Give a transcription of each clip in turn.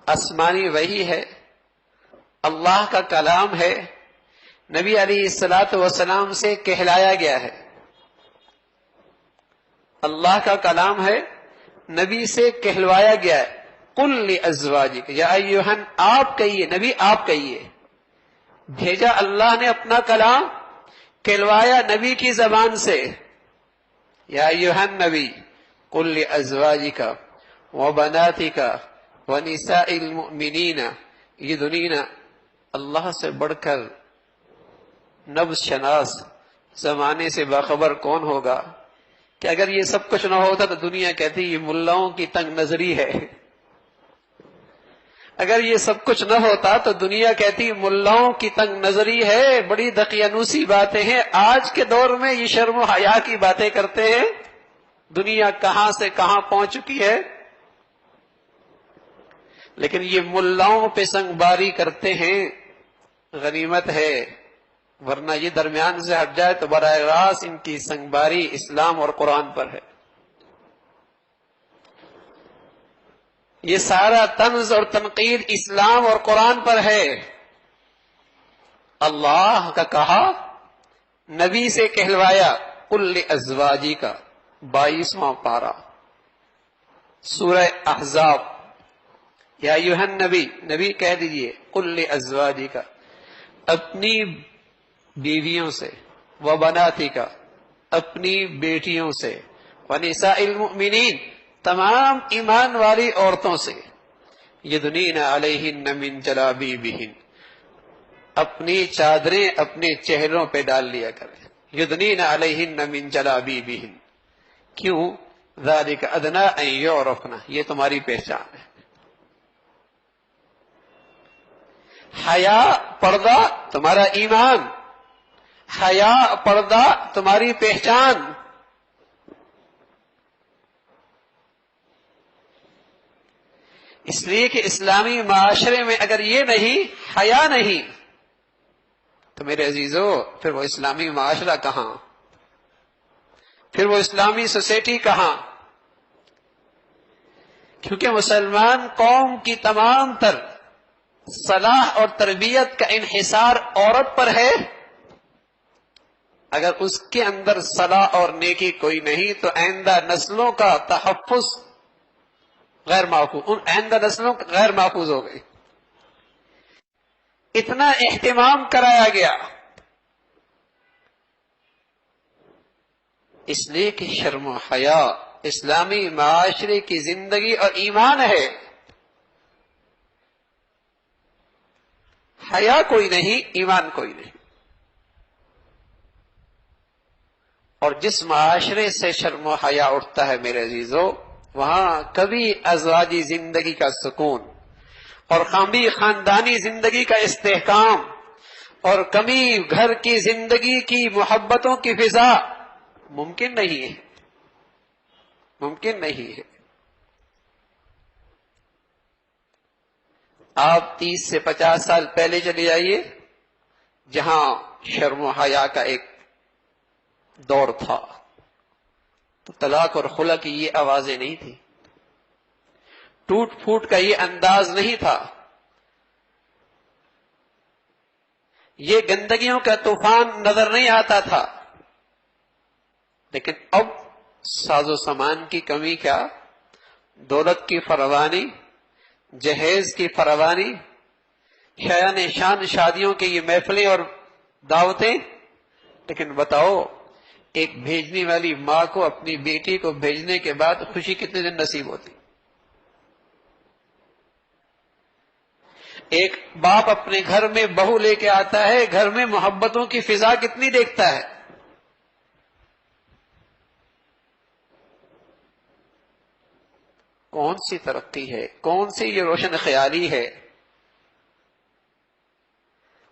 آسمانی وحی ہے، اللہ کا کلام ہے، نبی علیہ الصلوۃ والسلام سے کہلایا گیا ہے۔ اللہ کا کلام ہے، نبی سے کہلوایا گیا ہے۔ قل لازواجک، یا ایھن، آپ کہیے، نبی آپ کہیے۔ بھیجا اللہ نے اپنا کلام، کہلوایا نبی کی زبان سے۔ یا ایھن نبی قل لازواجک وبناتک ونساء المؤمنین یدنین۔ اللہ سے بڑھ کر نبض شناس، زمانے سے باخبر کون ہوگا کہ اگر یہ سب کچھ نہ ہوتا تو دنیا کہتی یہ ملاؤں کی تنگ نظری ہے۔ اگر یہ سب کچھ نہ ہوتا تو دنیا کہتی ملاؤں کی تنگ نظری ہے، بڑی دقیانوسی باتیں ہیں۔ آج کے دور میں یہ شرم و حیا کی باتیں کرتے ہیں، دنیا کہاں سے کہاں پہنچ چکی ہے۔ لیکن یہ ملاؤں پہ سنگ باری کرتے ہیں، غنیمت ہے، ورنہ یہ درمیان سے ہٹ جائے تو براہ راست ان کی سنگ باری اسلام اور قرآن پر ہے۔ یہ سارا طنز اور تنقید اسلام اور قرآن پر ہے۔ اللہ کا کہا، نبی سے کہلوایا۔ قل لازواجک، 22واں پارہ، سورہ احزاب۔ یا ایھا النبی، نبی کہہ دیجئے، قل لازواجک، اپنی بیویوں سے، وبناتک، اپنی بیٹیوں سے، ونساء المؤمنین، تمام ایمان والی عورتوں سے، یدنین علیہن من جلابیبہن، اپنی چادریں اپنے چہروں پہ ڈال لیا کریں۔ یدنین علیہن من جلابیبہن، کیوں؟ ذالک ادنی ان یعرفن، یہ تمہاری پہچان ہے۔ حیا، پردہ تمہارا ایمان، حیا، پردہ تمہاری پہچان۔ اس لیے کہ اسلامی معاشرے میں اگر یہ نہیں، حیا نہیں، تو میرے عزیزو پھر وہ اسلامی معاشرہ کہاں، پھر وہ اسلامی سوسائٹی کہاں؟ کیونکہ مسلمان قوم کی تمام تر صلاح اور تربیت کا انحصار عورت پر ہے۔ اگر اس کے اندر صلاح اور نیکی کوئی نہیں تو آئندہ نسلوں کا تحفظ غیر محفوظ، ان آئندہ نسلوں غیر محفوظ ہو گئی۔ اتنا اہتمام کرایا گیا، اس لیے کہ شرم و حیا اسلامی معاشرے کی زندگی اور ایمان ہے۔ حیا کوئی نہیں، ایمان کوئی نہیں۔ اور جس معاشرے سے شرم و حیا اٹھتا ہے میرے عزیزو، وہاں کبھی ازواجی زندگی کا سکون اور کبھی خاندانی زندگی کا استحکام اور کبھی گھر کی زندگی کی محبتوں کی فضا ممکن نہیں ہے، ممکن نہیں ہے۔ آپ 30 سے 50 سال پہلے چلے جائیے، جہاں شرم و حیا کا ایک دور تھا، تو طلاق اور خلع کی یہ آوازیں نہیں تھی، ٹوٹ پھوٹ کا یہ انداز نہیں تھا، یہ گندگیوں کا طوفان نظر نہیں آتا تھا۔ لیکن اب ساز و سامان کی کمی کیا، دولت کی فراوانی، جہیز کی فراوانی، شایان شان شادیوں کی یہ محفلیں اور دعوتیں، لیکن بتاؤ ایک بھیجنے والی ماں کو اپنی بیٹی کو بھیجنے کے بعد خوشی کتنے دن نصیب ہوتی؟ ایک باپ اپنے گھر میں بہو لے کے آتا ہے، گھر میں محبتوں کی فضا کتنی دیکھتا ہے۔ کون سی ترقی ہے، کون سی یہ روشن خیالی ہے؟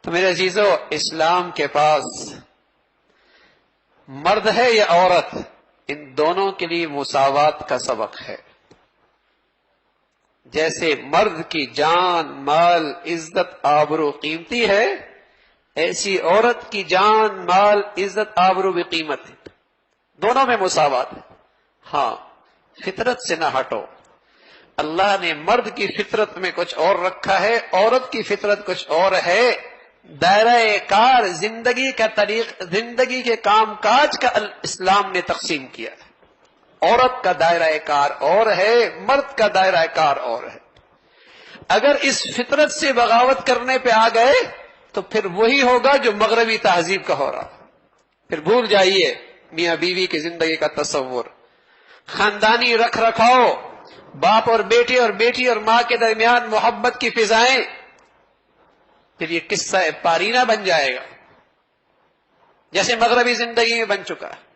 تو میرے عزیزو، اسلام کے پاس مرد ہے یا عورت، ان دونوں کے لیے مساوات کا سبق ہے۔ جیسے مرد کی جان، مال، عزت، آبرو قیمتی ہے، ایسی عورت کی جان، مال، عزت، آبرو بھی قیمت ہے، دونوں میں مساوات ہے۔ ہاں، فطرت سے نہ ہٹو۔ اللہ نے مرد کی فطرت میں کچھ اور رکھا ہے، عورت کی فطرت کچھ اور ہے. دائرہ کار، زندگی کا طریق، زندگی کے کام کاج کا اسلام نے تقسیم کیا ہے. عورت کا دائرہ کار اور ہے، مرد کا دائرہ کار اور ہے. اگر اس فطرت سے بغاوت کرنے پہ آ گئے تو پھر وہی ہوگا جو مغربی تہذیب کا ہو رہا. پھر بھول جائیے میاں بیوی کی زندگی کا تصور، خاندانی رکھ رکھاؤ، باپ اور بیٹی اور بیٹی اور ماں کے درمیان محبت کی فضائیں، پھر یہ قصہ پارینہ بن جائے گا جیسے مغربی زندگی میں بن چکا ہے.